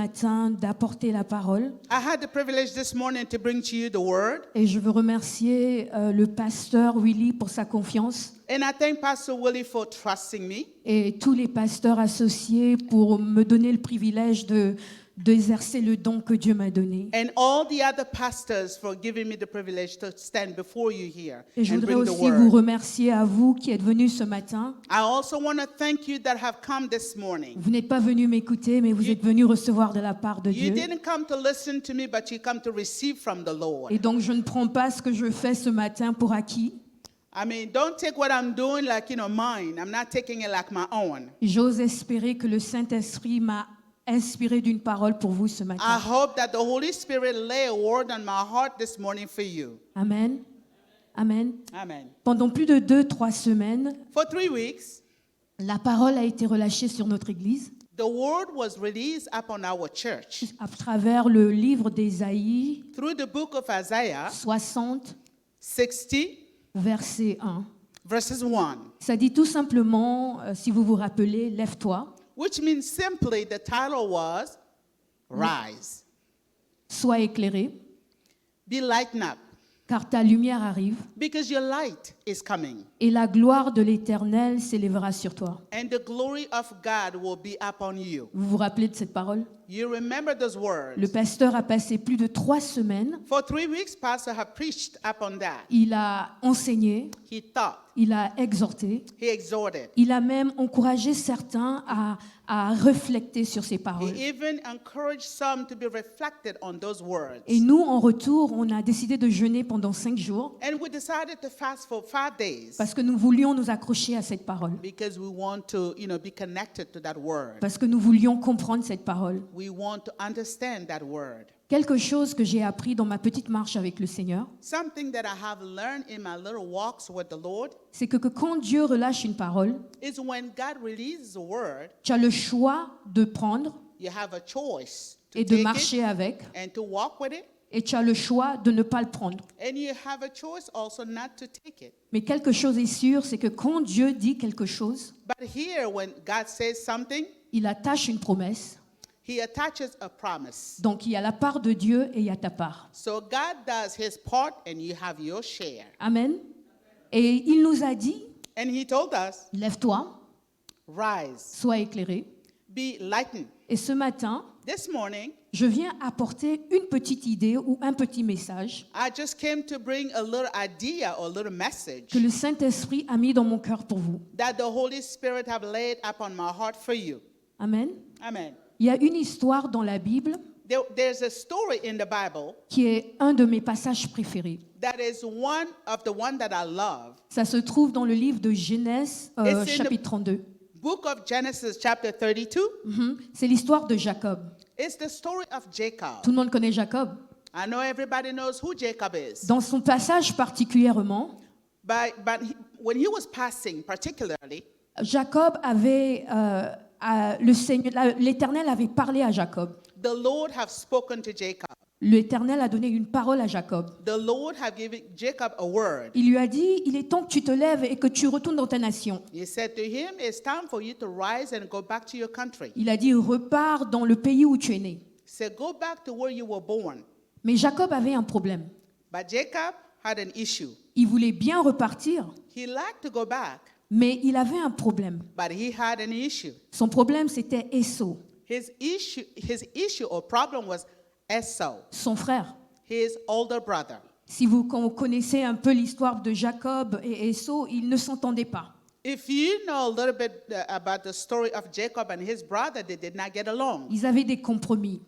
matin d'apporter la parole. I had the privilege this morning to bring to you the word. Et je veux remercier le pasteur Willy pour sa confiance And I thank Pastor Willie for trusting me. et tous les pasteurs associés pour me donner le privilège d'exercer le don que Dieu m'a donné. And all the other pastors for giving me the privilege to stand before you here Et je and voudrais bring the aussi vous word. remercier à vous qui êtes venus ce matin. I also want to thank you that have come this morning. Vous n'êtes pas venus m'écouter, mais vous êtes venus recevoir de la part de You Dieu. didn't come to listen to me, but you come to receive from the Lord. Et donc je ne prends pas ce que je fais ce matin pour acquis. I mean, don't take what I'm doing like, mine. I'm not taking it like my own. J'ose espérer que le Saint-Esprit m'a inspiré d'une parole pour vous ce I matin. hope that the Holy Spirit lay a word on my heart this morning for you. Amen. Amen. Amen. Pendant plus de 2-3 semaines, For 3 weeks, la parole a été relâchée sur notre Église the word was released upon our church à travers le livre d'Ésaïe through the book of Isaiah 60, 60, verset 1. verses 1, Ça dit tout simplement, si vous vous rappelez, lève-toi, which means simply the title was Rise, sois éclairé, be lightened up, car ta lumière arrive, because your light is coming, et la gloire de l'Éternel s'élèvera sur toi. and the glory of God will be upon you. Vous vous rappelez de cette parole? You remember those words. Le pasteur a passé plus de 3 semaines. For 3 weeks, Pastor have preached upon that. Il a enseigné, He taught, il a exhorté, he exhorted, il a même encouragé certains à refléter sur ces paroles. he even encouraged some to be reflected on those words. Et nous, en retour, on a décidé de jeûner pendant 5 jours And we decided to fast for 5 days parce que nous voulions nous accrocher à cette parole, because we want to, be connected to that word. parce que nous voulions comprendre cette parole. We want to understand that word. Quelque chose que j'ai appris dans ma petite marche avec le Seigneur, Something that I have learned in my little walks with the Lord c'est que quand Dieu relâche une parole, is when God releases a word, tu as le choix de prendre you have a choice to et de take marcher it avec, and to walk with it, et tu as le choix de ne pas le prendre. and you have a choice also not to take it. Mais quelque chose est sûr, c'est que quand Dieu dit quelque chose, But here, when God says something, il attache une promesse. he attaches a promise. Donc il y a la part de Dieu et il y a ta part. So God does his part and you have your share. Amen. Et il nous a dit, And he told us, lève-toi, rise, sois éclairé. be lightened. Et ce matin, This morning, je viens apporter une petite idée ou un petit message I just came to bring a little idea or a little message que le Saint-Esprit a mis dans mon cœur pour vous. that the Holy Spirit have laid upon my heart for you. Amen. Amen. Il y a une histoire dans la Bible There's a story in the Bible qui est un de mes passages préférés. that is one of the one that I love. Ça se trouve dans le livre de Genèse, It's in the- chapitre 32. Book of Genesis, chapter 32. C'est l'histoire de Jacob. It's the story of Jacob. Tout le monde connaît Jacob. I know everybody knows who Jacob is. Dans son passage particulièrement, But when he was passing, particularly, Jacob avait, l'Éternel avait parlé à Jacob. the Lord have spoken to Jacob. L'Éternel a donné une parole à Jacob. The Lord have given Jacob a word. Il lui a dit, il est temps que tu te lèves et que tu retournes dans ta nation. He said to him, it's time for you to rise and go back to your country. Il a dit, repars dans le pays où tu es né. He said, go back to where you were born. Mais Jacob avait un problème. But Jacob had an issue. Il voulait bien repartir, He liked to go back, mais il avait un problème. but he had an issue. Son problème, c'était Esau, His issue or problem was Esau, son frère. his older brother. Si vous connaissez un peu l'histoire de Jacob et Esau, ils ne s'entendaient pas. If you know a little bit about the story of Jacob and his brother, they did not get along. Ils avaient des compromis.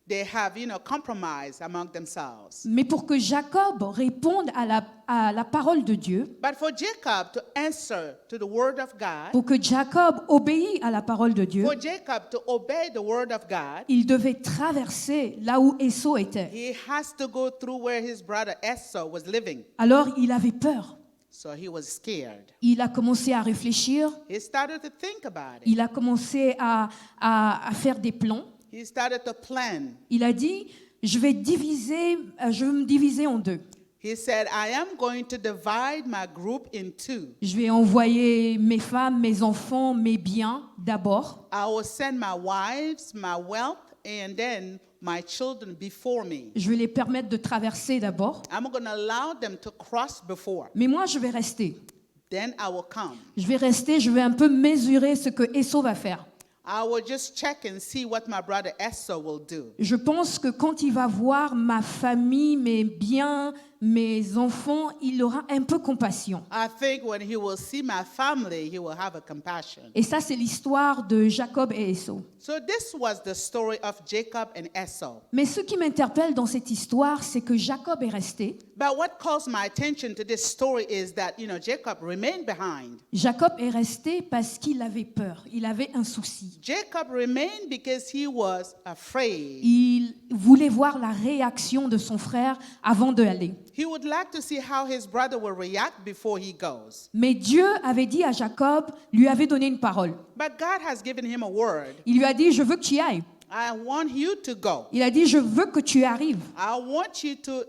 They have, compromised among themselves. Mais pour que Jacob réponde à la parole de Dieu, But for Jacob to answer to the word of God, pour que Jacob obéisse à la parole de Dieu, for Jacob to obey the word of God, il devait traverser là où Esau était. he has to go through where his brother Esau was living. Alors il avait peur. So he was scared. Il a commencé à réfléchir, He started to think about it. il a commencé à faire des plans. He started to plan. Il a dit, je vais me diviser en deux. He said, I am going to divide my group in two. Je vais envoyer mes femmes, mes enfants, mes biens d'abord. I will send my wives, my wealth, and then my children before me. Je vais les permettre de traverser d'abord. I'm going to allow them to cross before. Mais moi, je vais rester. Then I will come. Je vais rester, je vais un peu mesurer ce que Esau va faire. I will just check and see what my brother Esau will do. Je pense que quand il va voir ma famille, mes biens, mes enfants, il aura un peu compassion. I think when he will see my family, he will have a compassion. Et ça, c'est l'histoire de Jacob et Esau. So this was the story of Jacob and Esau. Mais ce qui m'interpelle dans cette histoire, c'est que Jacob est resté. But what calls my attention to this story is that, Jacob remained behind. Jacob est resté parce qu'il avait peur, il avait un souci. Jacob remained because he was afraid. Il voulait voir la réaction de son frère avant d'aller. He would like to see how his brother will react before he goes. Mais Dieu avait dit à Jacob, lui avait donné une parole. But God has given him a word. Il lui a dit, je veux que tu y ailles. I want you to go. Il a dit, je veux que tu arrives. I want you to,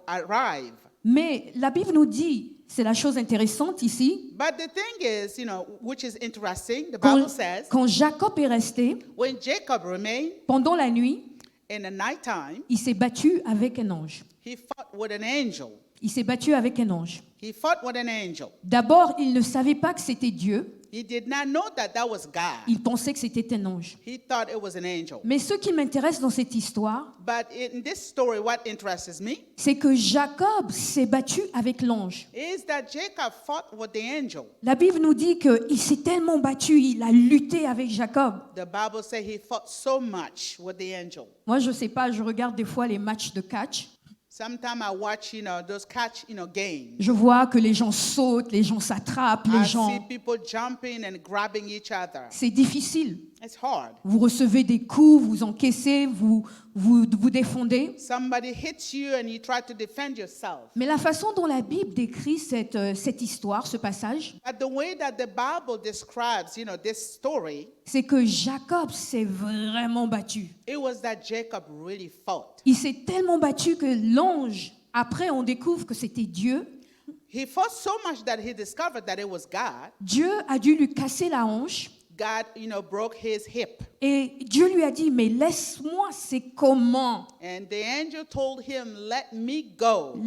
arrive. Mais la Bible nous dit, c'est la chose intéressante ici, But the thing is, which is interesting, the quand, Bible says, quand Jacob est resté, when Jacob remained pendant la nuit, in the nighttime, il s'est battu avec un ange. he fought with an angel. Il s'est battu avec un ange. He fought with an angel. D'abord, il ne savait pas que c'était Dieu. He did not know that that was God. Il pensait que c'était un ange. He thought it was an angel. Mais ce qui m'intéresse dans cette histoire, But in this story, what interests me c'est que Jacob s'est battu avec l'ange. is that Jacob fought with the angel. La Bible nous dit qu'il s'est tellement battu, il a lutté avec Jacob. The Bible says he fought so much with the angel. Moi, je ne sais pas, je regarde des fois les matchs de catch. Sometimes I watch, those catch, games. Je vois que les gens sautent, les gens s'attrapent, les I gens... see people jumping and grabbing each other. C'est difficile. It's hard. Vous recevez des coups, vous encaissez, vous défendez. Somebody hits you and you try to defend yourself. Mais la façon dont la Bible décrit cette histoire, ce passage, But the way that the Bible describes, this story, c'est que Jacob s'est vraiment battu. it was that Jacob really fought. Il s'est tellement battu que l'ange, après on découvre que c'était Dieu. He fought so much that he discovered that it was God. Dieu a dû lui casser la hanche. God, broke his hip. Et Dieu lui a dit, mais laisse-moi, c'est comment? And the angel told him, let me go.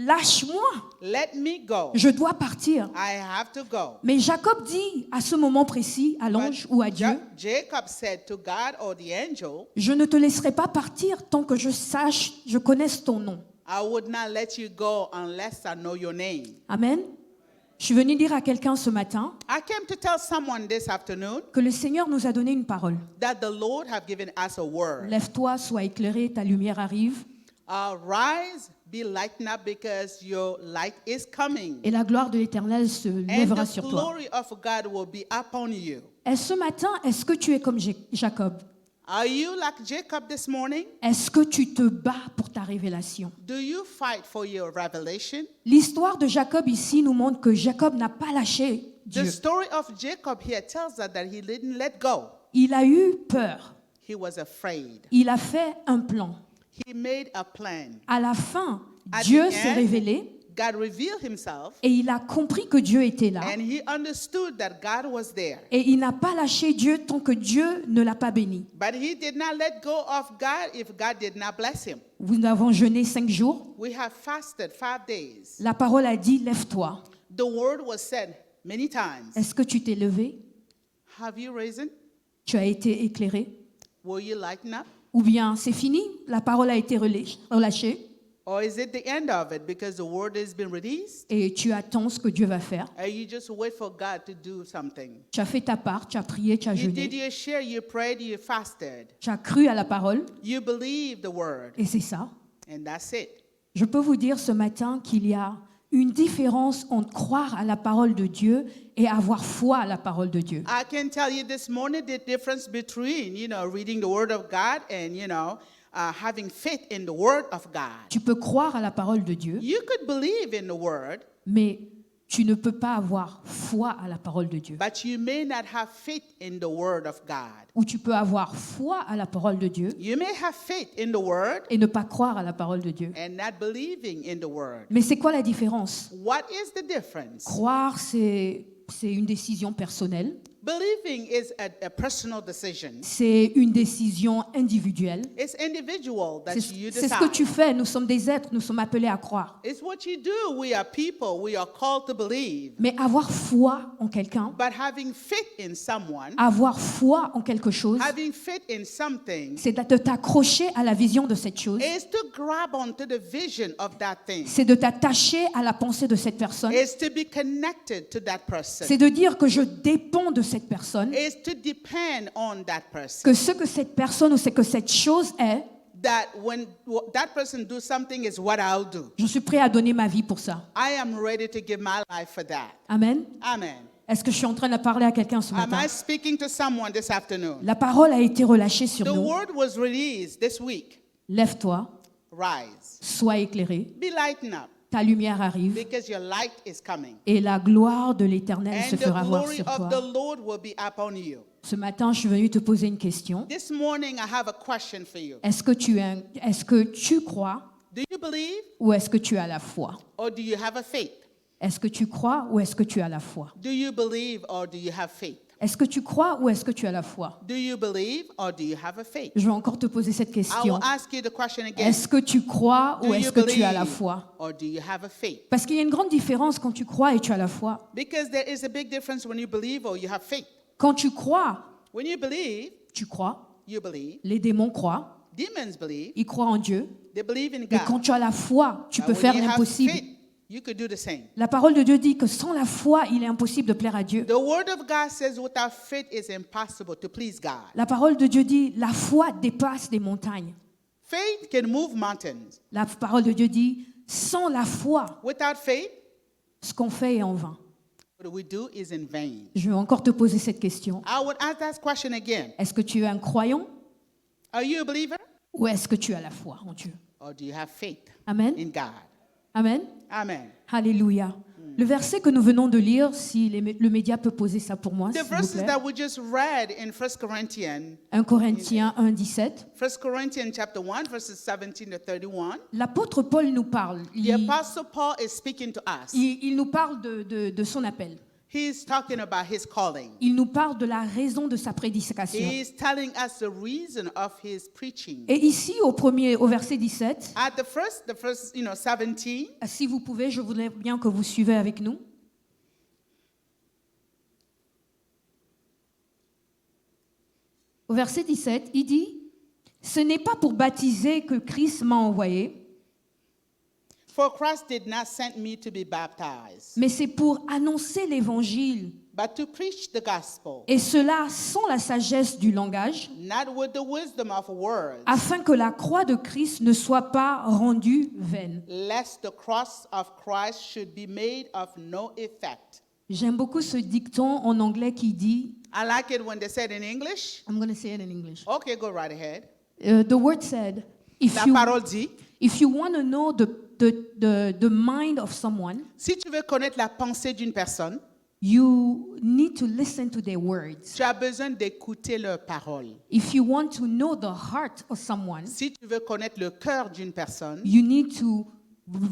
Lâche-moi, Let me go. je dois partir. I have to go. Mais Jacob dit à ce moment précis, à l'ange ou à Dieu, Jacob said to God or the angel, je ne te laisserai pas partir tant que je connaisse ton nom. I would not let you go unless I know your name. Amen. Je suis venue dire à quelqu'un ce matin I came to tell someone this afternoon que le Seigneur nous a donné une parole. that the Lord have given us a word. Lève-toi, sois éclairé, ta lumière arrive. Rise, be lightened up because your light is coming. Et la gloire de l'Éternel se And lèvera the sur toi. glory of God will be upon you. Et ce matin, est-ce que tu es comme Jacob? Are you like Jacob this morning? Est-ce que tu te bats pour ta révélation? Do you fight for your revelation? L'histoire de Jacob ici nous montre que Jacob n'a pas lâché The Dieu. story of Jacob here tells us that he didn't let go. Il a eu peur. He was afraid. Il a fait un plan. He made a plan. À la fin, At Dieu the s'est end, révélé God revealed himself et il a compris que Dieu était là. and he understood that God was there. Et il n'a pas lâché Dieu tant que Dieu ne l'a pas béni. But he did not let go of God if God did not bless him. Nous avons jeûné 5 jours. We have fasted 5 days. La parole a dit, lève-toi. The word was said many times. Est-ce que tu t'es levé? Have you risen? Tu as été éclairé? Will you lighten up? Ou bien c'est fini? La parole a été relâchée Or is it the end of it because the word has been released? et tu attends ce que Dieu va faire? Or you just wait for God to do something? Tu as fait ta part, tu as prié, tu as You did jeûné, your share, you prayed, you fasted. tu as cru à la parole You believed the word. et c'est ça. And that's it. Je peux vous dire ce matin qu'il y a une différence entre croire à la parole de Dieu et avoir foi à la parole de Dieu. I can tell you this morning the difference between, reading the word of God and, having faith in the word of God. Tu peux croire à la parole de Dieu, You could believe in the word, mais tu ne peux pas avoir foi à la parole de Dieu. but you may not have faith in the word of God. Ou tu peux avoir foi à la parole de Dieu You may have faith in the word et ne pas croire à la parole de Dieu. and not believing in the word. Mais c'est quoi la différence? What is the difference? Croire, c'est une décision personnelle. Believing is a personal decision. C'est une décision individuelle. It's individual that you C'est ce que tu decide. fais. Nous sommes des êtres, nous sommes appelés à croire. It's what you do. We are people. We are called to believe. Mais avoir foi en quelqu'un, But having faith in someone, avoir foi en quelque chose, having faith in something, c'est de t'accrocher à la vision de cette chose. is to grab onto the vision of that thing. C'est de t'attacher à la pensée de cette personne. Is to be connected to that person. C'est de dire que je dépends de cette personne, Is to depend on that person. que ce que cette personne ou ce que cette chose est, That when that person do something is what I'll do. je suis prêt à donner ma vie pour ça. I am ready to give my life for that. Amen. Amen. Est-ce que je suis en train de parler à quelqu'un ce Am matin? I speaking to someone this afternoon? La parole a été relâchée sur The nous. word was released this week. Lève-toi, Rise. sois éclairé, Be lighten up ta lumière arrive because your light is coming. et la gloire de l'Éternel se And the fera voir glory sur of toi. the Lord will be upon you. Ce matin, je suis venue te poser une question. This morning I have a question for you. Est-ce que tu crois Do you believe ou est-ce que tu as la foi? or do you have a faith? Est-ce que tu crois ou est-ce que tu as la foi? Do you believe or do you have faith? Est-ce que tu crois ou est-ce que tu as la foi? Do you believe or do you have a faith? Je vais encore te poser cette I question. will ask you the question again. Est-ce que tu crois Do ou you est-ce que tu as la believe foi? or do you have a faith? Parce qu'il y a une grande différence quand tu crois et tu as la foi. Because there is a big difference when you believe or you have faith. Quand tu crois, When you believe, tu crois. you believe. Les démons croient. Demons believe. Ils croient en Dieu. They believe in Mais quand God. tu as la foi, tu But peux when faire you have l'impossible. faith, you could do the same. La parole de Dieu dit que sans la foi, il est impossible de plaire à Dieu. The word of God says without faith it's impossible to please God. La parole de Dieu dit la foi dépasse les montagnes. Faith can move mountains. La parole de Dieu dit sans la foi, Without faith, ce qu'on fait est en vain. what we do is in vain. Je vais encore te poser cette question. I would ask that question again. Est-ce que tu es un croyant Are you a believer ou est-ce que tu as la foi en Dieu? or do you have faith Amen. in God? Amen. Amen. Alléluia. Le verset que nous venons de lire, si le média peut poser ça pour moi, The s'il vous verses plaît. that we just read in 1 Corinthians, 1 Corinthiens 1, 17. 1 Corinthians chapter 1, verses 17 to 31, L'apôtre Paul nous parle. the Apostle Paul is speaking to us. Il nous parle de son appel. He's talking about his calling. Il nous parle de la raison de sa prédication. He's telling us the reason of his preaching. Et ici, au verset 17, At the first 17, si vous pouvez, je voudrais bien que vous suivez avec nous. Au verset 17, il dit, « Ce n'est pas pour baptiser que Christ m'a envoyé, for Christ did not send me to be baptized, mais c'est pour annoncer l'évangile, but to preach the gospel, et cela sans la sagesse du langage, not with the wisdom of words, afin que la croix de Christ ne soit pas rendue vaine. lest the cross of Christ should be made of no effect. » J'aime beaucoup ce dicton en anglais qui dit, I like it when they said in English. I'm going to say it in English. Okay, go right ahead. The word said, La parole dit, if you want to know the mind of someone, si tu veux connaître la pensée d'une personne, you need to listen to their words. tu as besoin d'écouter leurs paroles. If you want to know the heart of someone, Si tu veux connaître le cœur d'une personne, you need to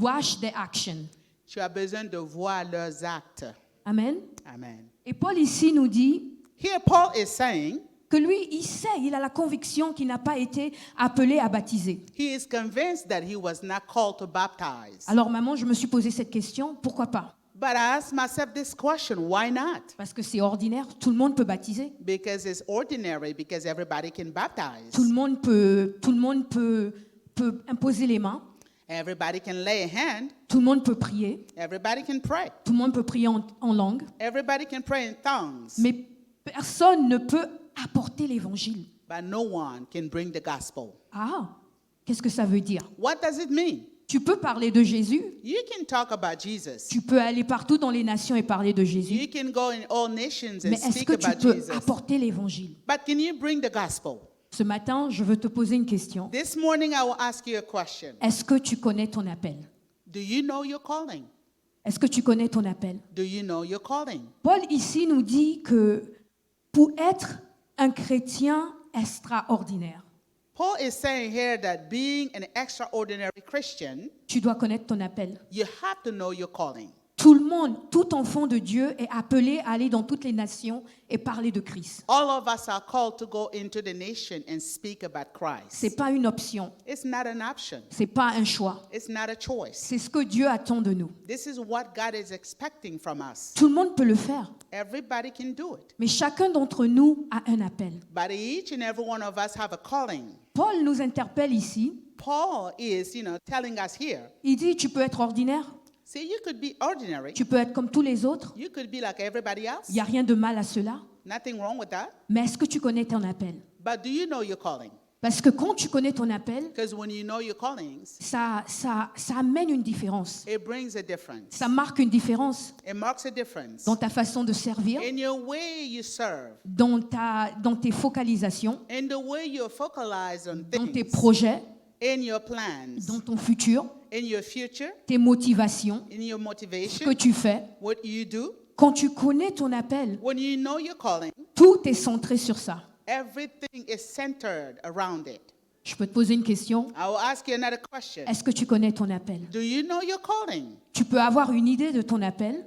watch their action. tu as besoin de voir leurs actes. Amen. Amen. Et Paul ici nous dit Here Paul is saying, que lui, il sait, il a la conviction qu'il n'a pas été appelé à baptiser. he is convinced that he was not called to baptize. Alors maman, je me suis posé cette question, pourquoi pas? But I asked myself this question, why not? Parce que c'est ordinaire, tout le monde peut baptiser. Because it's ordinary, because everybody can baptize. Tout le monde peut imposer les mains. Everybody can lay a hand. Tout le monde peut prier. Everybody can pray. Tout le monde peut prier en langue. Everybody can pray in tongues. Mais personne ne peut apporter l'évangile. But no one can bring the gospel. Ah, qu'est-ce que ça veut dire? What does it mean? Tu peux parler de Jésus. You can talk about Jesus. Tu peux aller partout dans les nations et parler de Jésus. You can go in all nations and Mais est-ce speak que tu about peux Jesus. apporter l'évangile? But can you bring the gospel? Ce matin, je veux te poser une question. This morning I will ask you a question. Est-ce que tu connais ton appel? Do you know your calling? Est-ce que tu connais ton appel? Do you know your calling? Paul ici nous dit que pour être un chrétien extraordinaire, Paul is saying here that being an extraordinary Christian, tu dois connaître ton appel. you have to know your calling. Tout le monde, tout enfant de Dieu est appelé à aller dans toutes les nations et parler de Christ. All of us are called to go into the nation and speak about Christ. C'est pas une option, It's not an option. c'est pas un choix. It's not a choice. C'est ce que Dieu attend de nous. This is what God is expecting from us. Tout le monde peut le faire, Everybody can do it. mais chacun d'entre nous a un appel. But each and every one of us have a calling. Paul nous interpelle ici. Paul is, telling us here, Il dit, tu peux être ordinaire, see, you could be ordinary. tu peux être comme tous les autres. You could be like everybody else. Il n'y a rien de mal à cela. Nothing wrong with that. Mais est-ce que tu connais ton appel? But do you know your calling? Parce que quand tu connais ton appel, Because when you know your callings, ça amène une différence. it brings a difference. Ça marque une différence It marks a difference dans ta façon de servir, in your way you serve, dans tes focalisations, in the way you focalize on dans tes things, projets, in your plans, dans ton futur, in your future, tes motivations, in your ce que motivation, tu fais. what you do. Quand tu connais ton appel, When you know your calling, tout est centré sur ça. everything is centered around it. Je peux te poser une question. I will ask you another question. Est-ce que tu connais ton appel? Do you know your calling? Tu peux avoir une idée de ton appel,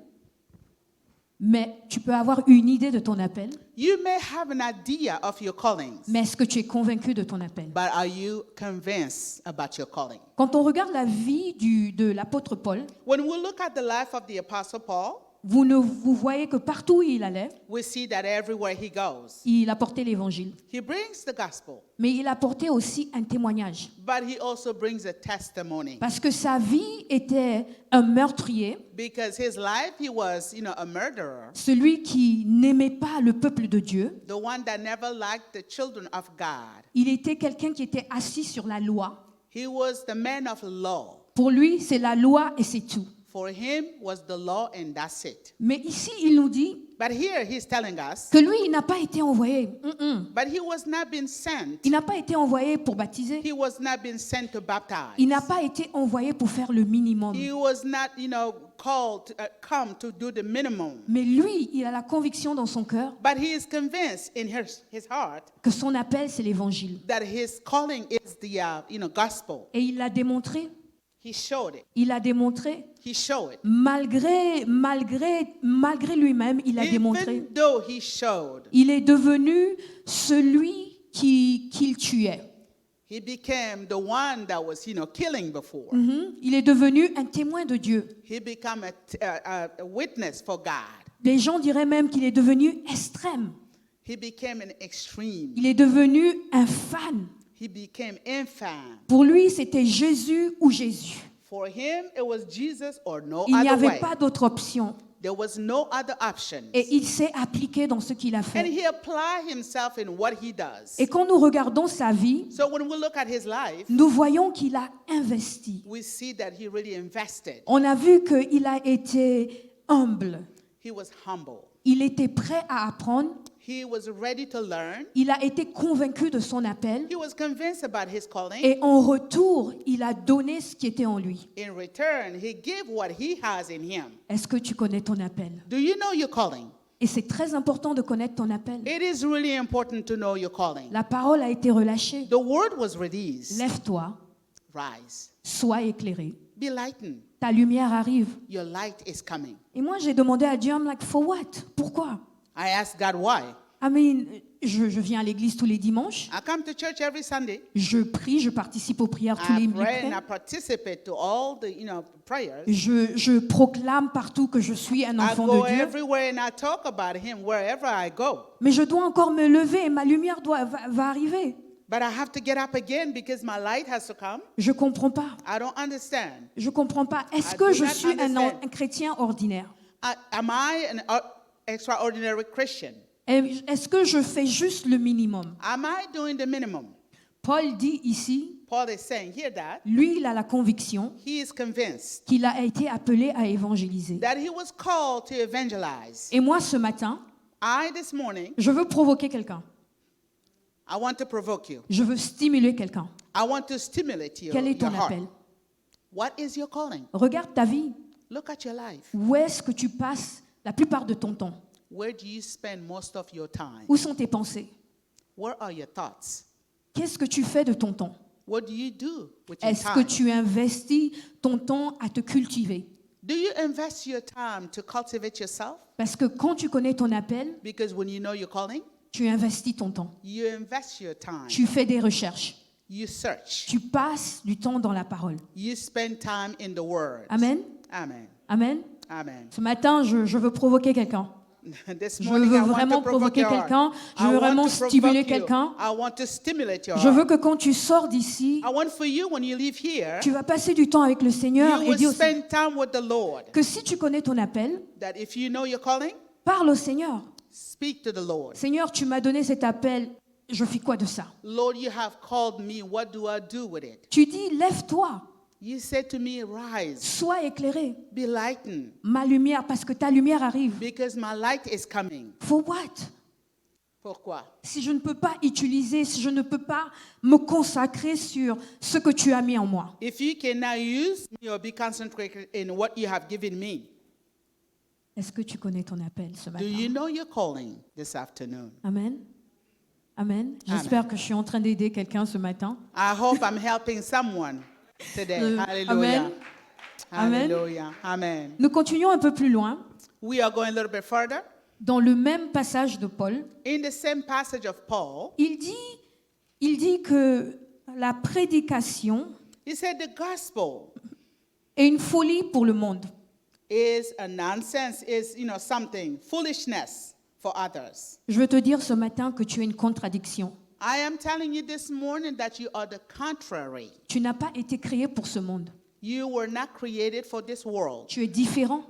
mais tu peux avoir une idée de ton appel, You may have an idea of your callings, mais est-ce que tu es convaincu de ton appel? but are you convinced about your calling? Quand on regarde la vie de l'apôtre Paul, When we look at the life of the Apostle Paul, vous voyez que partout où il allait, we see that everywhere he goes, il apportait l'évangile. he brings the gospel, Mais il apportait aussi un témoignage. but he also brings a testimony. Parce que sa vie était un meurtrier, Because his life, he was, a murderer, celui qui n'aimait pas le peuple de Dieu. the one that never liked the children of God. Il était quelqu'un qui était assis sur la loi. He was the man of law. Pour lui, c'est la loi et c'est tout. For him was the law and that's it. Mais ici, il nous dit But here he's telling us, que lui, il n'a pas été envoyé. but he was not been sent. Il n'a pas été envoyé pour baptiser. He was not been sent to baptize. Il n'a pas été envoyé pour faire le minimum. He was not, called to come to do the minimum. Mais lui, il a la conviction dans son cœur But he is convinced in his heart que son appel, c'est l'évangile. that his calling is the, gospel. Et il l'a démontré. He showed it. Il a démontré. He showed it. Malgré lui-même, il a démontré. Even though he showed, Il est devenu celui qu'il tuait. he became the one that was, killing before. Il est devenu un témoin de Dieu. He became a witness for God. Les gens diraient même qu'il est devenu extrême. He became an extreme. Il est devenu un fan. He became infant. Pour lui, c'était Jésus ou Jésus. For him, it was Jesus or no Il n'y other avait way. pas d'autre option. There was no other option. Et il s'est appliqué dans ce qu'il a And fait. he applied himself in what he does. Et quand nous regardons sa vie, So when we look at his life, nous voyons qu'il a investi. we see that he really invested. On a vu qu'il a été humble. He was humble. Il était prêt à apprendre. He was ready to learn. Il a été convaincu de son appel. He was convinced about his calling. Et en retour, il a donné ce qui était en lui. In return, he gave what he has in him. Est-ce que tu connais ton appel? Do you know your calling? Et c'est très important de connaître ton appel. It is really important to know your calling. La parole a été relâchée. The word was released. Lève-toi, Rise. sois éclairé. Be lightened. Ta lumière arrive. Your light is coming. Et moi, j'ai demandé à Dieu, I'm like, for what? Pourquoi? I asked God why. I mean, je viens à l'église tous les dimanches. I come to church every Sunday. Je prie, je participe aux prières tous les I pray and I week-ends. participate to all the, prayers. Je proclame partout que je suis un I enfant go de Dieu. everywhere and I talk about him wherever I go. Mais je dois encore me lever et ma lumière va arriver. But I have to get up again because my light has to come. Je comprends pas. I don't understand. Je comprends pas. Est-ce I que do je not suis understand. un chrétien ordinaire? Am I an extraordinary Christian? Est-ce que je fais juste le minimum? Am I doing the minimum? Paul dit ici, Paul is saying here that lui, il a la conviction he is convinced qu'il a été appelé à évangéliser. that he was called to evangelize. Et moi, ce matin, This morning, je veux provoquer quelqu'un. I want to provoke you. Je veux stimuler quelqu'un. I want to stimulate you. Quel est ton your heart. appel? What is your calling? Regarde ta vie. Look at your life. Où est-ce que tu passes la plupart de ton temps? Where do you spend most of your time? Où sont tes pensées? Where are your thoughts? Qu'est-ce que tu fais de ton temps? What do you do with your Est-ce que time? tu investis ton temps à te cultiver? Do you invest your time to cultivate yourself? Parce que quand tu connais ton appel, Because when you know your calling, tu investis ton temps. you invest your time. Tu fais des recherches. You search. Tu passes du temps dans la parole. You spend time in the Word. Amen. Amen. Amen. Amen. Ce matin, je veux provoquer quelqu'un. This Je morning, veux I want vraiment to provoke provoquer your heart. quelqu'un. Je I veux want vraiment to stimuler provoke you. quelqu'un. I want to stimulate your Je veux heart. que quand tu sors d'ici, I want for you, when you leave here, tu vas passer du temps avec le Seigneur you et will dire spend time with the Lord. que si tu connais ton appel, That if you know your calling, parle au Seigneur. speak to the Lord. Seigneur, tu m'as donné cet appel. Je fais quoi de ça? Lord, you have called me. What do I do with it? Tu dis, lève-toi, You said to me, rise, sois éclairé. be lightened, Ma lumière, parce que ta lumière arrive. because my light is coming. For what? Pourquoi? Si je ne peux pas utiliser, si je ne peux pas me consacrer sur ce que tu as mis en moi. If you cannot use me or be concentrated in what you have given me, Est-ce que tu connais ton appel ce do you matin? know your calling this afternoon? Amen. Amen. J'espère que je suis en train d'aider quelqu'un ce matin. I hope I'm helping someone today. Hallelujah. Amen. Amen. Hallelujah. Amen. Nous continuons un peu plus loin We are going a little bit further. dans le même passage de Paul. In the same passage of Paul, Il dit que la prédication he said the gospel est une folie pour le monde. is a nonsense, is, something, foolishness for others. Je veux te dire ce matin que tu es une contradiction. I am telling you this morning that you are the contrary. Tu n'as pas été créé pour ce monde. You were not created for this world. Tu es différent.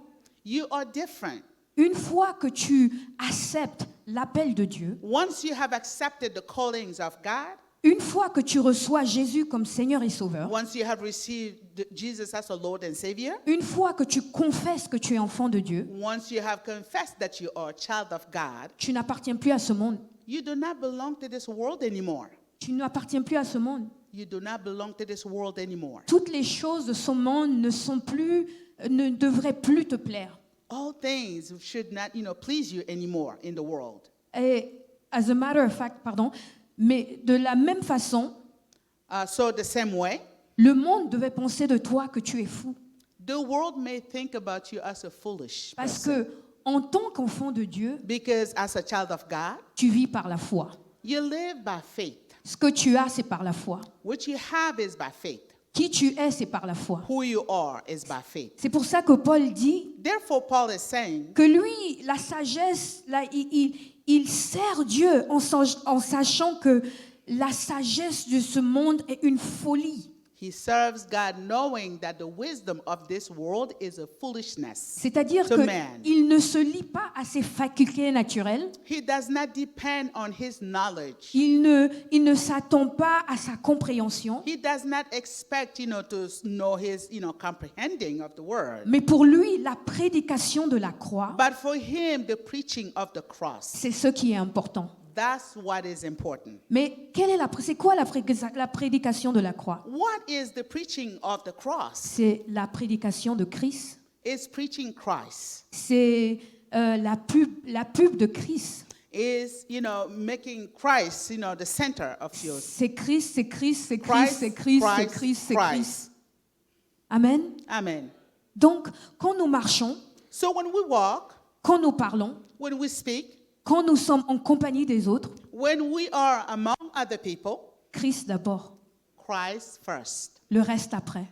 You are different. Une fois que tu acceptes l'appel de Dieu, Once you have accepted the callings of God, une fois que tu reçois Jésus comme Seigneur et Sauveur, once you have received Jesus as a Lord and Savior, une fois que tu confesses que tu es enfant de Dieu, once you have confessed that you are a child of God, tu n'appartiens plus à ce monde. you do not belong to this world anymore. Tu n'appartiens plus à ce monde. You do not belong to this world anymore. Toutes les choses de ce monde ne devraient plus te plaire. All things should not, please you anymore in the world. Et as a matter of fact, mais de la même façon, So the same way, le monde devait penser de toi que tu es fou. the world may think about you as a foolish Parce person. que en tant qu'enfant de Dieu, Because as a child of God, tu vis par la foi. you live by faith. Ce que tu as, c'est par la foi. What you have is by faith. Qui tu es, c'est par la foi. Who you are is by faith. C'est pour ça que Paul dit Therefore, Paul is saying que lui, la sagesse, il sert Dieu en sachant que la sagesse de ce monde est une folie. he serves God knowing that the wisdom of this world is a foolishness C'est-à-dire to man. qu'il ne se lie pas à ses facultés naturelles. He does not depend on his knowledge. Il ne s'attend pas à sa compréhension. He does not expect, to know his, comprehending of the word. Mais pour lui, la prédication de la croix, But for him, the preaching of the cross, c'est ce qui est important. that's what is important. Mais c'est quoi la prédication de la croix? What is the preaching of the cross? C'est la prédication de Christ. It's preaching Christ. C'est la pub de Christ. Is, making Christ, the center of yours. C'est Christ, c'est Christ, c'est Christ, Christ, c'est Christ, c'est Christ, Christ, c'est Christ. Christ. Amen. Amen. Donc, quand nous marchons, So when we walk, quand nous parlons, when we speak, quand nous sommes en compagnie des autres, when we are among other people, Christ d'abord, Christ first. le reste après.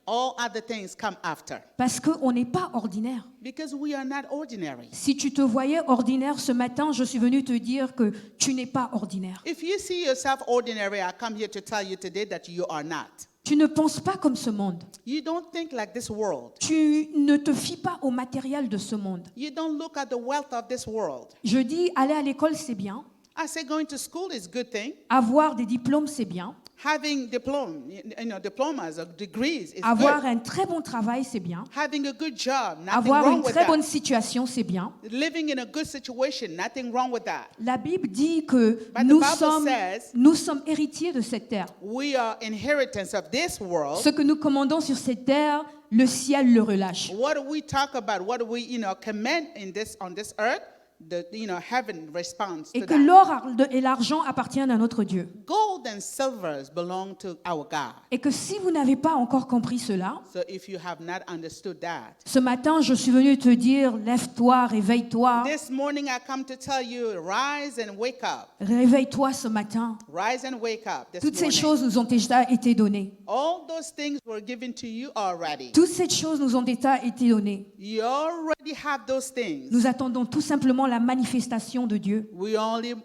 All other things come after. Parce qu'on n'est pas ordinaire. Because we are not ordinary. Si tu te voyais ordinaire ce matin, je suis venue te dire que tu n'es pas ordinaire. If you see yourself ordinary, I come here to tell you today that you are not. Tu ne penses pas comme ce monde. You don't think like this world. Tu ne te fies pas au matériel de ce monde. You don't look at the wealth of this world. Je dis, aller à l'école, c'est bien. I say going to school is a good thing. Avoir des diplômes, c'est bien. Having diplomas or degrees is Avoir good. un très bon travail, c'est bien. Having a good job, nothing Avoir wrong une with très that. bonne situation, c'est bien. Living in a good situation, nothing wrong with that. La Bible dit que But the nous Bible says- sommes héritiers de cette terre. We are inheritance of this world. Ce que nous commandons sur cette terre, le ciel le relâche. What do we talk about? What do we, command on this earth? heaven responds et to que that. l'or et l'argent appartiennent à notre Dieu. Gold and silver belong to our God. Et que si vous n'avez pas encore compris cela, So if you have not understood that, ce matin, je suis venue te dire, lève-toi, réveille-toi. this morning I come to tell you, rise and wake up. Réveille-toi ce matin. Rise and wake up this Toutes ces morning. choses nous ont déjà été données. All those things were given to you already. Toutes ces choses nous ont déjà été données. You already have those things. Nous attendons tout simplement la manifestation de Dieu. We only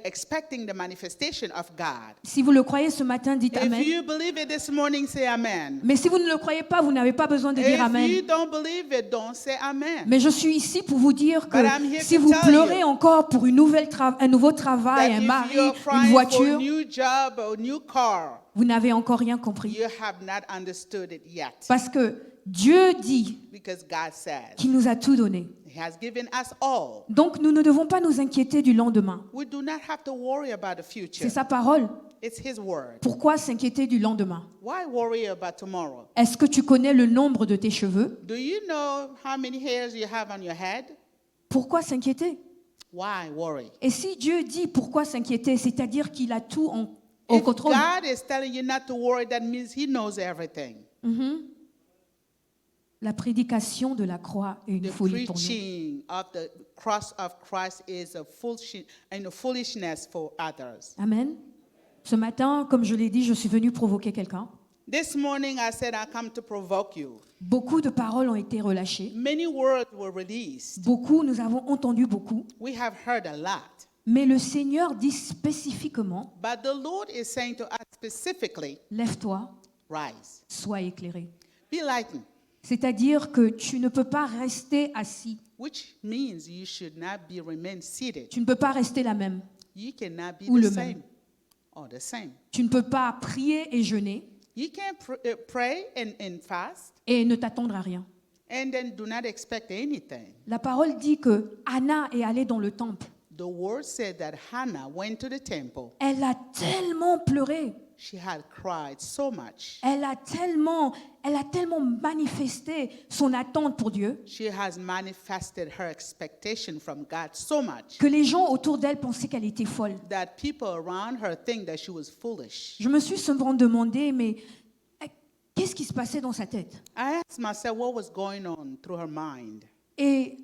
expecting the manifestation of God. Si vous le croyez ce matin, dites If Amen. you believe it this morning, say amen. Mais si vous ne le croyez pas, vous n'avez pas besoin de dire If you Amen. don't believe it, don't say amen. Mais je suis ici pour vous dire que But I'm here si to vous tell pleurez you encore pour un nouveau travail, That un if mari, you're une crying for a voiture, new job or a new car, vous n'avez encore rien compris. you have not understood it yet. Parce que Dieu dit Because God said qu'il nous a tout donné. He has given us all. Donc nous ne devons pas nous inquiéter du lendemain. We do not have to worry about the future. C'est sa parole. It's His word. Pourquoi s'inquiéter du lendemain? Why worry about tomorrow? Est-ce que tu connais le nombre de tes cheveux? Do you know how many hairs you have on your head? Pourquoi s'inquiéter? Why worry? Et si Dieu dit pourquoi s'inquiéter, c'est-à-dire qu'il a tout en If contrôle. God is telling you not to worry, that means He knows everything. La prédication de la croix est une The folie pour nous. preaching of the cross of Christ is a foolishness for others. Amen. Ce matin, comme je l'ai dit, je suis venue provoquer quelqu'un. This morning I said I come to provoke you. Beaucoup de paroles ont été relâchées. Many words were released. Beaucoup, nous avons entendu beaucoup. We have heard a lot. Mais le Seigneur dit spécifiquement, But the Lord is saying to us specifically, lève-toi, rise. sois éclairé. Be lightened. C'est-à-dire que tu ne peux pas rester assis. Which means you should not remain seated. Tu ne peux pas rester la même. You cannot be Ou the le same même. or the same. Tu ne peux pas prier et jeûner You can pray and fast et ne t'attendre à rien. and then do not expect anything. La parole dit que Anna est allée dans le temple. The word said that Hannah went to the temple. Elle a tellement pleuré. She had cried so much. Elle a tellement manifesté son attente pour Dieu She has manifested her expectation from God so much que les gens autour d'elle pensaient qu'elle était folle. that people around her think that she was foolish. Je me suis souvent demandé, mais qu'est-ce qui se passait dans sa tête? I asked myself what was going on through her mind. Et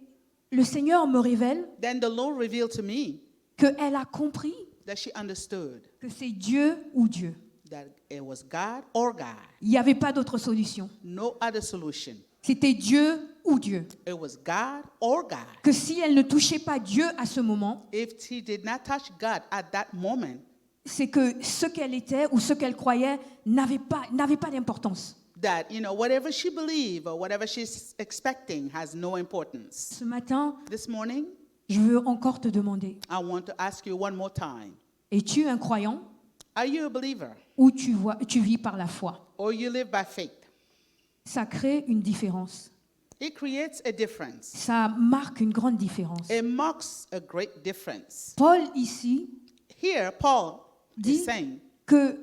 le Seigneur me révèle Then the Lord revealed to me qu'elle a compris that she understood que c'est Dieu ou Dieu. that it was God or God. Il n'y avait pas d'autre solution. No other solution. C'était Dieu ou Dieu. It was God or God. Que si elle ne touchait pas Dieu à ce moment, If she did not touch God at that moment, c'est que ce qu'elle était ou ce qu'elle croyait n'avait pas d'importance. that, whatever she believed or whatever she's expecting has no importance. Ce matin, This morning, je veux encore te demander, I want to ask you one more time. es-tu un croyant Are you a believer ou tu vis par la foi? or you live by faith? Ça crée une différence. It creates a difference. Ça marque une grande différence. It marks a great difference. Paul ici Here, Paul is dit saying que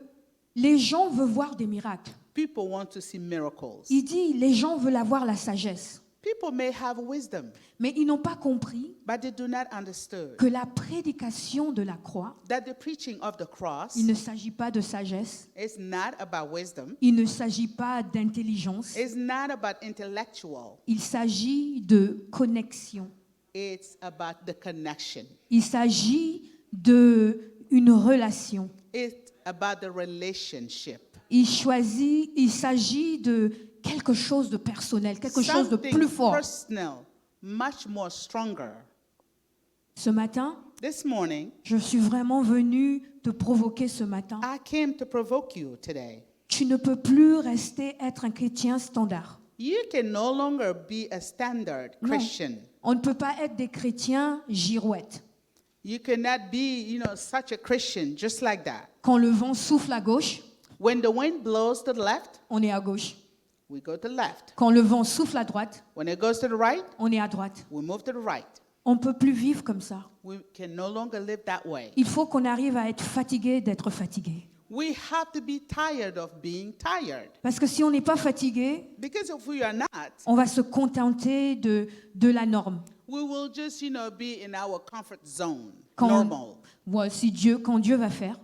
les gens veulent voir des miracles. people want to see miracles. Il dit les gens veulent avoir la sagesse. People may have wisdom, Mais ils n'ont pas compris but they do not understand que la prédication de la croix, that the preaching of the cross il ne s'agit pas de sagesse, is not about wisdom. il ne s'agit pas d'intelligence, It's not about intellectual. il s'agit de connexion. It's about the connection. Il s'agit d'une relation. It's about the relationship. Il s'agit de quelque chose de personnel, quelque chose de Something plus fort. personal, much more stronger. Ce matin, This morning, je suis vraiment venue te provoquer ce matin. I came to provoke you today. Tu ne peux plus être un chrétien standard. You can no longer be a standard Non. Christian. On ne peut pas être des chrétiens girouettes. You cannot be, such a Christian just like that. Quand le vent souffle à gauche, When the wind blows to the left, on est à gauche. we go to the left. Quand le vent souffle à droite, When it goes to the right, on est à droite. we move to the right. On ne peut plus vivre comme ça. We can no longer live that way. Il faut qu'on arrive à être fatigué d'être fatigué. We have to be tired of being tired. Parce que si on n'est pas fatigué, Because if we are not, on va se contenter de la norme. we will just, be in our comfort zone, Quand, normal. quand Dieu va faire,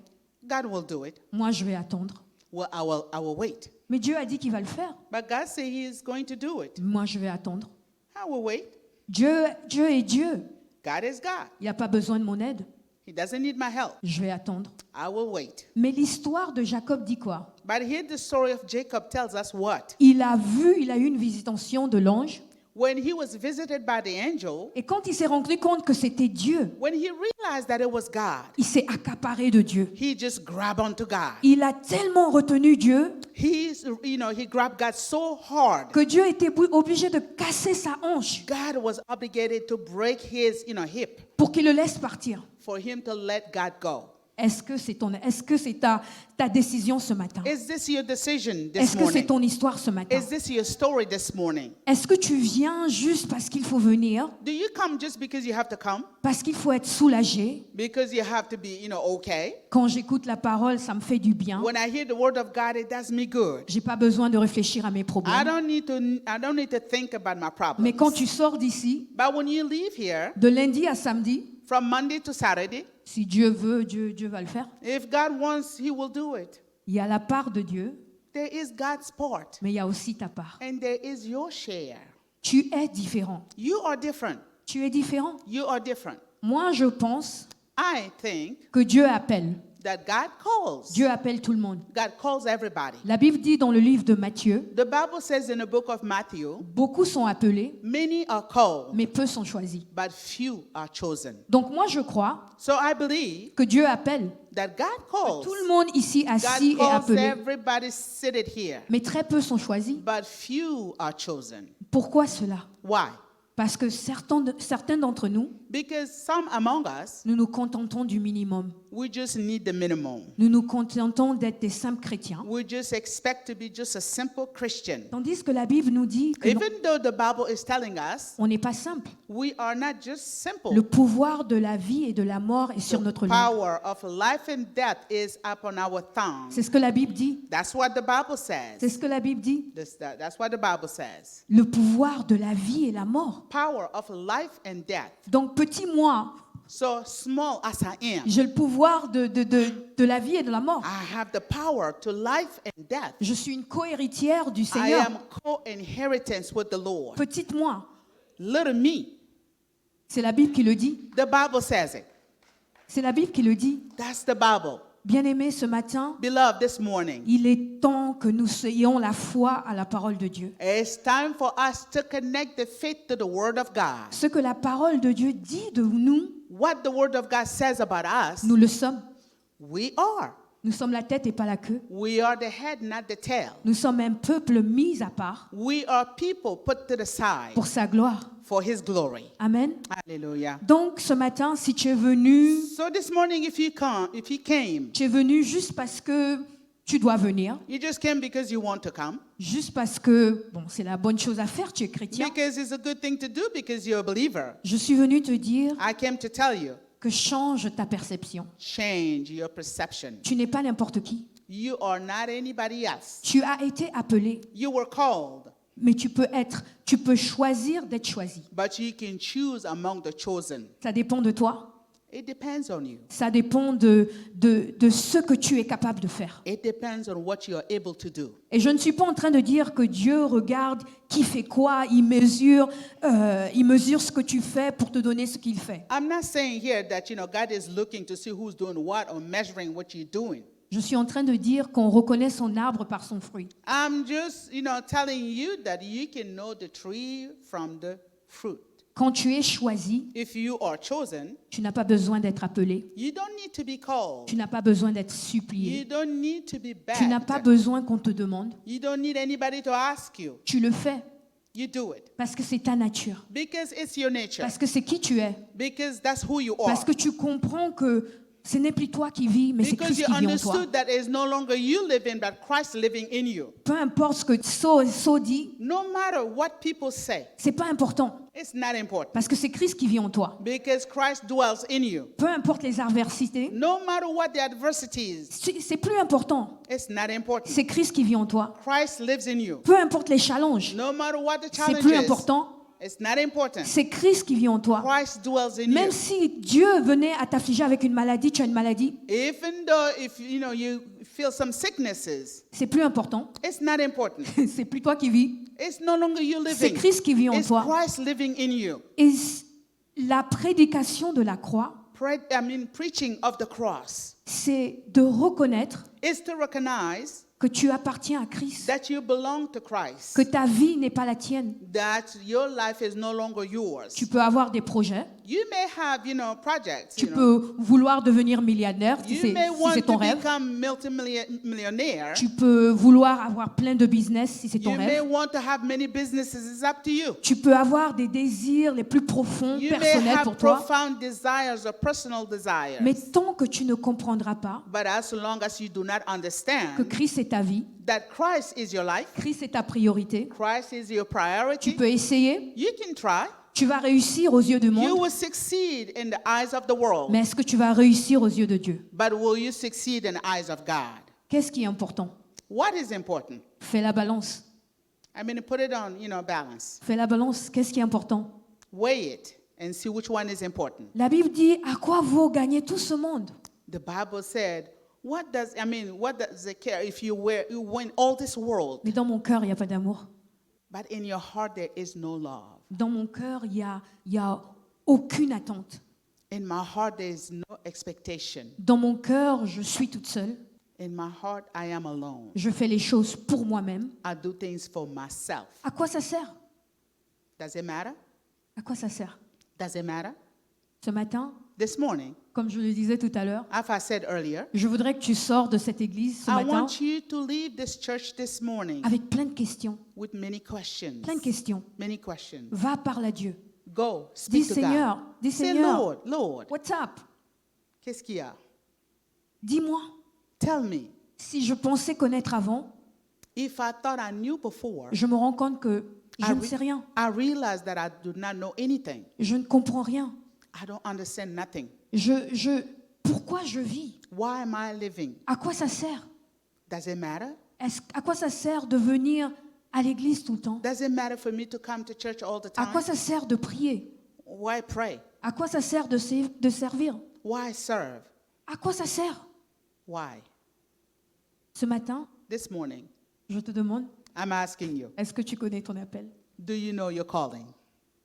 God will do it. moi je vais attendre. Well, I will wait. Mais Dieu a dit qu'il va le faire. But God said He is going to do it. Moi je vais attendre. I will wait. Dieu est Dieu. God is God. Il n'a pas besoin de mon aide. He doesn't need my help. Je vais attendre. I will wait. Mais l'histoire de Jacob dit quoi? But here the story of Jacob tells us what? Il a eu une visitation de l'ange. When he was visited by the angel, Et quand il s'est rendu compte que c'était Dieu, when he realized that it was God, il s'est accaparé de Dieu. he just grabbed onto God. Il a tellement retenu Dieu He grabbed God so hard. que Dieu était obligé de casser sa hanche God was obligated to break his, hip pour qu'il le laisse partir. for him to let God go. Est-ce que c'est ta décision ce matin? Is this your decision this Est-ce que c'est morning? ton histoire ce matin? Is this your story this morning? Est-ce que tu viens juste parce qu'il faut venir, Do you come just because you have to come? parce qu'il faut être soulagé? Because you have to be, okay? Quand j'écoute la parole, ça me fait du bien. When I hear the word of God, it does me good. J'ai pas besoin de réfléchir à mes I problèmes. don't need to think about my Mais quand problems. tu sors d'ici, But when you leave here, de lundi à samedi, from Monday to Saturday, si Dieu veut, Dieu va le faire. if God wants, He will do it. Il y a la part de Dieu, There is God's part, mais il y a aussi ta part. and there is your share. Tu es différent. You are different. Tu es différent. You are different. Moi, je pense I think que Dieu appelle. that God calls. Dieu appelle tout le monde. God calls everybody. La Bible dit dans le livre de Matthieu, The Bible says in the book of Matthew, beaucoup sont appelés, many are called, mais peu sont choisis. but few are chosen. Donc moi, je crois So I believe que Dieu appelle. that God calls. Tout le monde ici assis God est calls appelé, everybody seated here, mais très peu sont choisis. but few are chosen. Pourquoi cela? Why? Parce que certains d'entre nous, Because some among us, nous nous contentons du minimum. we just need the minimum. Nous nous contentons d'être des simples chrétiens. We just expect to be just a simple Christian. Tandis que la Bible nous dit que non, Even though the Bible is telling us on n'est pas simple. we are not just simple. Le pouvoir de la vie et de la mort est sur notre langue. Power of life and death is upon our tongue. C'est ce que la Bible dit. That's what the Bible says. C'est ce que la Bible dit. That's what the Bible says. Le pouvoir de la vie et la mort. Power of life and death. Donc petit moi, So small as I am, j'ai le pouvoir de la vie et de la mort. I have the power to life and death. Je suis une co-héritière du I Seigneur. am co-inheritance with the Lord. Petite moi, Little me. c'est la Bible qui le dit. The Bible says it. C'est la Bible qui le dit. That's the Bible. Bien-aimés, ce matin, Beloved, this morning, il est temps que nous ayons la foi à la parole de Dieu. it's time for us to connect the faith to the Word of God. Ce que la parole de Dieu dit de nous, What the Word of God says about us, nous le sommes. we are. Nous sommes la tête et pas la queue. We are the head, not the tail. Nous sommes un peuple mis à part We are people put to the side pour sa gloire. for His glory. Amen. Hallelujah. Donc ce matin, si tu es venu, So this morning, if you came, tu es venu juste parce que tu dois venir, you just came because you want to come, juste parce que bon, c'est la bonne chose à faire, tu es chrétien. because it's a good thing to do because you're a believer. Je suis venu te dire I came to tell you, que change ta perception. change your perception. Tu n'es pas n'importe qui. You are not anybody else. Tu as été appelé, You were called, mais tu peux choisir d'être choisi. but you can choose among the chosen. Ça dépend de toi. It depends on you. Ça dépend de ce que tu es capable de faire. It depends on what you are able to do. Et je ne suis pas en train de dire que Dieu regarde qui fait quoi, il mesure ce que tu fais pour te donner ce qu'il fait. I'm not saying here that, God is looking to see who's doing what or measuring what you're doing. Je suis en train de dire qu'on reconnaît son arbre par son fruit. I'm just, telling you that you can know the tree from the fruit. Quand tu es choisi, If you are chosen, tu n'as pas besoin d'être appelé. you don't need to be called. Tu n'as pas besoin d'être You supplié. don't need to be Tu n'as pas begged. besoin qu'on te demande. You don't need anybody to ask you. Tu le fais You do it. parce que c'est ta nature. Because it's your nature. Parce que c'est qui tu es. Because that's who you are. Parce que tu comprends que ce n'est plus toi qui vis, mais c'est Because Christ you qui vit en toi. understood that it's no longer you living, but Christ living in you. Peu importe ce que So dit, No matter what people say, c'est pas important it's not important. parce que c'est Christ qui vit en toi. Because Christ dwells in you. Peu importe les adversités, No matter what the adversities, c'est plus important. it's not important. C'est Christ qui vit en toi. Christ lives in you. Peu importe les challenges, No matter what the c'est plus challenges, important. It's not important. C'est Christ qui vit en toi. Christ dwells in Même you. si Dieu venait à t'affliger avec une maladie, tu as une maladie, Even though if you feel some sicknesses, c'est plus important. it's not important. C'est plus toi qui vis. It's no longer you C'est living. Christ qui vit en It's toi. Christ living in you. Et la prédication de la croix, Preaching of the cross c'est de reconnaître is to recognize que tu appartiens à Christ, that you belong to Christ, que ta vie n'est pas la tienne. that your life is no longer yours. Tu peux avoir des projets, You may have, projects. tu peux vouloir devenir milliardaire si You c'est may si want c'est to ton rêve. become multimillionaire. Tu peux vouloir avoir plein de business si c'est ton You may rêve. want to have many businesses. It's up to you. Tu peux avoir des désirs les plus profonds, You may personnels have pour toi. profound desires or personal desires. Mais tant que tu ne comprendras pas But as long as you do not que understand Christ est ta vie, that Christ is your life, Christ est ta priorité, Christ is your tu priority, peux essayer, you can try. tu vas réussir aux yeux du You monde, will succeed in the eyes of the world. mais est-ce que tu vas réussir aux yeux de Dieu? But will you succeed in the eyes of God? Qu'est-ce qui est important? What is important? Fais la balance. Put it on, balance. Fais la balance. Qu'est-ce qui est important? Weigh it and see which one is important. La Bible dit, à quoi vaut gagner tout ce monde? The Bible said, what does it care if you win all this world, Mais dans mon cœur, il n'y a pas d'amour. but in your heart there is no love? Dans mon cœur, il y a aucune attente. In my heart there is no expectation. Dans mon cœur, je suis toute seule. In my heart I am alone. Je fais les choses pour moi-même. I do things for myself. À quoi ça sert? Does it matter? À quoi ça sert? Does it matter? Ce matin, This morning, comme je le disais tout à l'heure, as I said earlier, je voudrais que tu sors de cette église ce I matin want you to leave this church this morning avec plein de questions. with many questions. Plein de questions. Many questions. Va parler à Dieu. Go, Dis speak to Seigneur, God. dis Say, Seigneur, Lord, what's up? qu'est-ce qu'il y a? Dis-moi. Tell me. Si je pensais connaître avant, If I thought I knew before, je me rends compte que je ne sais rien. I realized that I do not know anything. Je ne comprends rien. I don't understand nothing. Pourquoi je vis? Why am I living? À quoi ça sert? Does it matter? À quoi ça sert de venir à l'église tout le temps? Does it matter for me to come to church all the À quoi time? ça sert de prier? Why pray? À quoi ça sert de servir? Why serve? À quoi ça sert? Why? Ce matin, This morning, je te demande, I'm asking you, est-ce que tu connais ton appel? do you know your calling?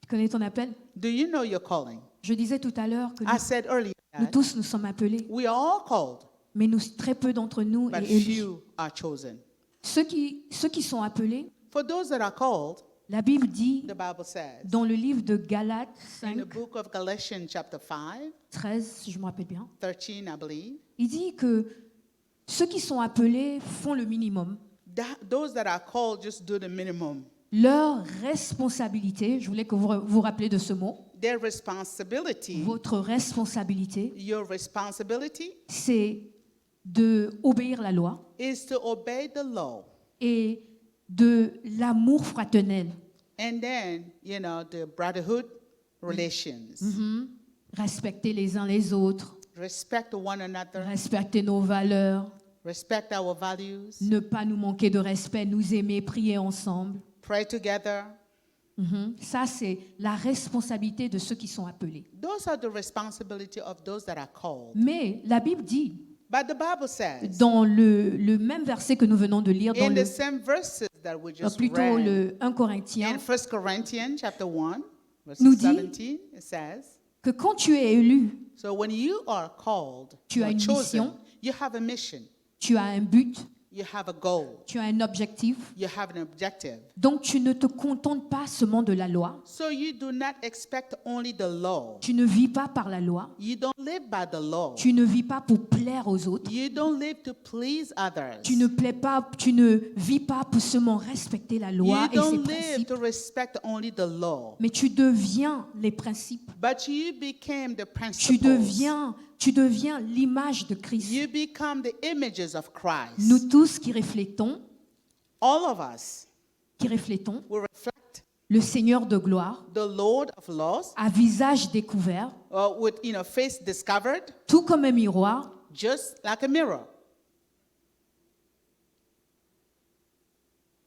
Tu connais ton appel? Do you know your calling? Je disais tout à l'heure que I said earlier nous that tous nous sommes appelés, we are all called, mais très peu d'entre nous but est élus. few are chosen. Ceux qui sont appelés, For those that are called, la Bible dit the Bible says, dans le livre de Galates in 5, the book of Galatians chapter 5, 13, si je me rappelle bien, 13, I believe, il dit que ceux qui sont appelés font le minimum. those that are called just do the minimum. Leur responsabilité, je voulais que vous vous rappeliez de ce mot, Their responsibility, votre responsabilité, your responsibility c'est d'obéir la loi is to obey the law. et de l'amour fraternel. And then, the brotherhood relations. Respecter les uns les autres, Respect one another, respecter nos valeurs, respect our values, ne pas nous manquer de respect, nous aimer, prier ensemble. pray together. Ça, c'est la responsabilité de ceux qui sont appelés. Those are the responsibility of those that are called. Mais la Bible dit, But the Bible says, dans le même verset que nous venons de lire, dans in the same verses that we just plutôt read, le 1 Corinthiens, in 1 Corinthians chapter 1, verse nous dit 17, it says, que quand tu es élu, so when you are called, Tu you as are une chosen, mission. you have a mission, tu as un but, you have a goal, tu as un objectif. you have an objective. Donc tu ne te contentes pas seulement de la loi. So you do not expect only the law. Tu ne vis pas par la loi. You don't live by the law. Tu ne vis pas pour plaire aux autres. You don't live to please others. Tu ne vis pas pour seulement respecter la loi You et ses don't live principes. to respect only the law. Mais tu deviens les principes. But you became the Tu principles. deviens l'image de Christ. You become the images of Christ. Nous tous qui reflétons All of us will reflect le Seigneur de gloire the Lord of laws à visage découvert, with face discovered, tout comme un miroir, just like a mirror.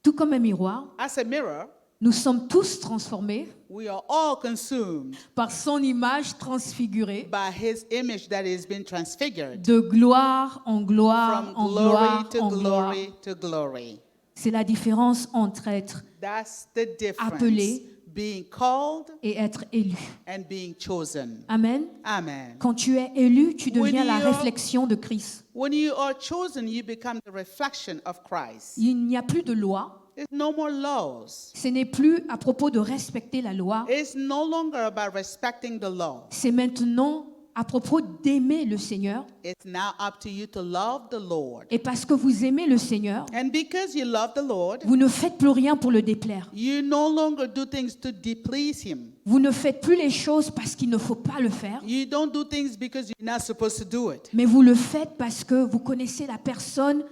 tout comme un miroir. As a mirror, Nous sommes tous transformés We are all consumed par son image transfigurée, by his image that has been transfigured de gloire en gloire, from en glory gloire, to en gloire. glory to glory. C'est la différence entre être That's the difference. Appelé. Being called et être élu. and being chosen. Amen. Amen. Quand tu es élu, tu deviens When la you- réflexion de Christ. When you are chosen, you become the reflection of Christ. Il n'y a plus de loi. There's no more laws. Ce n'est plus à propos de respecter la loi. It's no longer about respecting the law. C'est maintenant à propos d'aimer le Seigneur. It's now up to you to love the Lord. Et parce que vous aimez le Seigneur, And because you love the Lord, vous ne faites plus rien pour le déplaire. you no longer do things to displease him. Vous ne faites plus les choses parce qu'il ne faut pas le faire, You don't do things because you're not supposed to do it. mais vous le faites parce que vous connaissez la personne.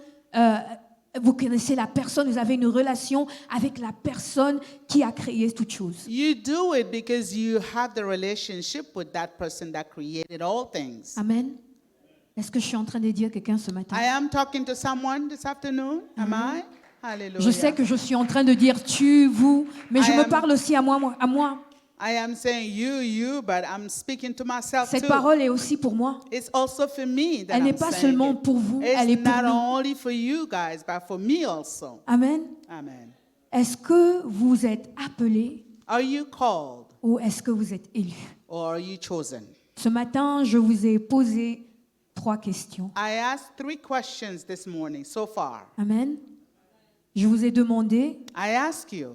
Vous avez une relation avec la personne qui a créé toute chose. You do it because you have the relationship with that person that created all things. Amen. Est-ce que je suis en train de dire à quelqu'un ce matin? I am talking to someone this afternoon. Am I? Hallelujah. Je sais que je suis en train de dire tu, vous, mais je I me am- parle aussi à moi. I am saying you, but I'm speaking to myself Cette too. parole est aussi pour moi. It's also for me that Elle n'est I'm pas saying seulement it. pour vous, It's elle est pour not nous. only for you guys, but for me also. Amen. Amen. Est-ce que vous êtes appelé Are you called ou est-ce que vous êtes élu? or are you chosen? Ce matin, je vous ai posé 3 questions. I asked 3 questions this morning so far. Amen. Je vous ai demandé, I ask you,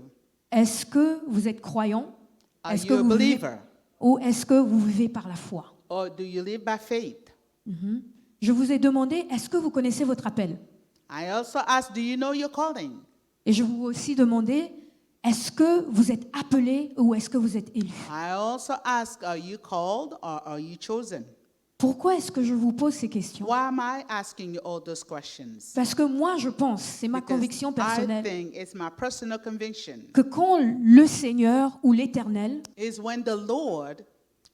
est-ce que vous êtes croyant? are Est-ce que you a vous vivez- believer ou est-ce que vous vivez par la foi? or do you live by faith? Je vous ai demandé, est-ce que vous connaissez votre appel? I also ask, do you know your calling? Et je vous ai aussi demandé, est-ce que vous êtes appelé ou est-ce que vous êtes élu? I also ask, are you called or are you chosen? Pourquoi est-ce que je vous pose ces questions? Why am I asking you all those questions? Parce que moi, je pense, c'est ma Because conviction I personnelle, think it's my personal conviction que quand le Seigneur ou l'Éternel is when the Lord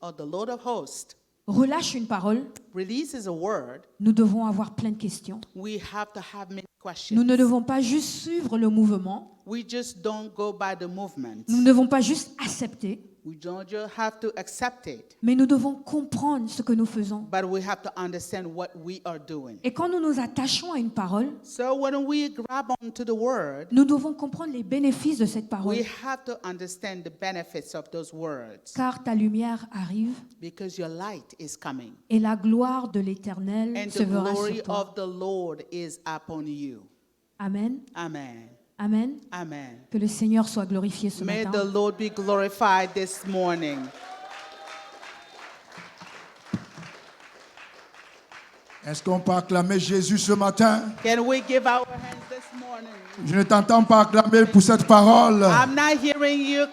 or the Lord of hosts relâche une parole, releases a word, nous devons avoir plein de questions. we have to have many questions. Nous ne devons pas juste suivre le mouvement, We just don't go by the movement. nous ne devons pas juste accepter, We don't just have to accept it, mais nous devons comprendre ce que nous faisons. but we have to understand what we are doing. Et quand nous nous attachons à une parole, So when we grab onto the word, nous devons comprendre les bénéfices de cette parole. we have to understand the benefits of those words Car ta lumière arrive because your light is coming et la gloire de l'Éternel and se the verra glory sur toi. of the Lord is upon you. Amen. Amen. Amen. Amen. Que le Seigneur soit glorifié ce May matin. the Lord be glorified this morning. Est-ce qu'on peut acclamer Jésus ce matin? Can we give our hands this morning? Je ne t'entends pas acclamer pour cette parole. I'm not hearing you